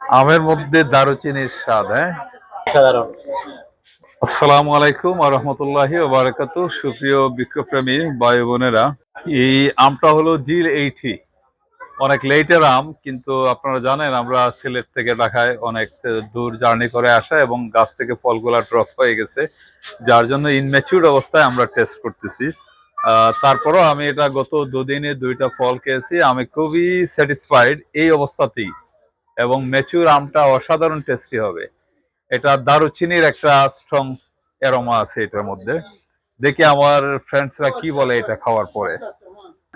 আমের মধ্যে দারুচিনির স্বাদ, হ্যাঁ। সাধারণ। আসসালামু আলাইকুম ওয়া রাহমাতুল্লাহি ওয়া বারাকাতুহু। সুপ্রিয় বৃক্ষপ্রেমী ভাই বোনেরা, এই আমটা হলো জিল 80। অনেক লেটের আম, কিন্তু আপনারা জানেন আমরা সিলেট থেকে ঢাকায় অনেক দূর জার্নি করে আসা এবং গাছ থেকে ফলগুলা ড্রপ হয়ে গেছে, যার জন্য ইনম্যাচিউর অবস্থায় আমরা টেস্ট করতেছি। তারপরও আমি এটা গত দুদিনে 2টা ফল খেয়েছি, আমি খুবই স্যাটিসফাইড এই অবস্থাতেই। এবং ম্যাচিউর আমটা অসাধারণ টেস্টি হবে। এটা দারুচিনির একটা স্ট্রং অ্যারোমা আছে এটার মধ্যে। দেখি আমার ফ্রেন্ডসরা কি বলে এটা খাওয়ার পরে।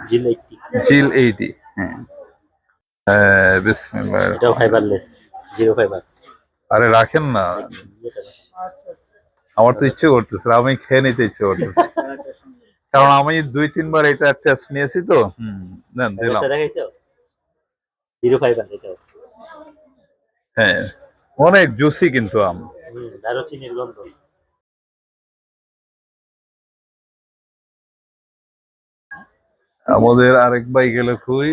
জিল 80। জিল 80, হ্যাঁ। বিসমিল্লাহ। এটাও ফাইবারলেস, জিরো ফাইবার। আরে রাখেন না, আমার তো ইচ্ছে করতেছে, আমি খেয়ে নিতে ইচ্ছে করতেছে, কারণ আমি 2-3 বার এটা টেস্ট নিয়েছি তো। দেন দিলাম। জিরো ফাইবার এটাও। হ্যাঁ, অনেক জুসি কিন্তু আম। দারুচিনির গন্ধ। আমাদের আরেক ভাই গেল কই,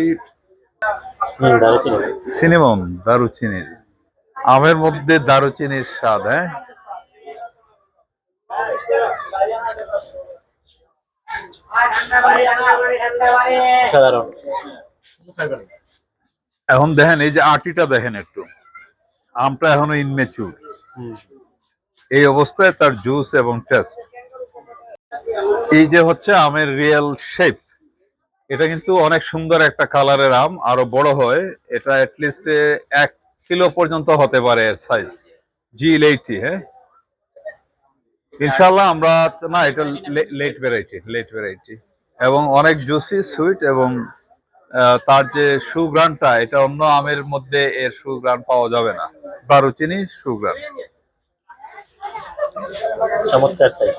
দারুচিনি। সিনেমন দারুচিনির। আমের মধ্যে দারুচিনির স্বাদ, হ্যাঁ। সাধারণ। এখন দেখেন এই যে আটিটা দেখেন একটু, আমটা এখনো ইনমেচুর। এই অবস্থায় তার জুস এবং টেস্ট, এই যে হচ্ছে আমের রিয়েল শেপ, এটা কিন্তু অনেক সুন্দর একটা কালারের আম। আরো বড় হয় এটা, অ্যাটলিস্ট 1 কিলো পর্যন্ত হতে পারে এর সাইজ। জিল 80, হ্যাঁ। ইনশাল্লাহ আমরা, না এটা লেট ভ্যারাইটি এবং অনেক জুসি সুইট, এবং তার যে সুঘ্রাণটা, এটা অন্য আমের মধ্যে এর সুঘ্রাণ পাওয়া যাবে না। দারুচিনি সুঘ্রাণ। চমৎকার সাইজ।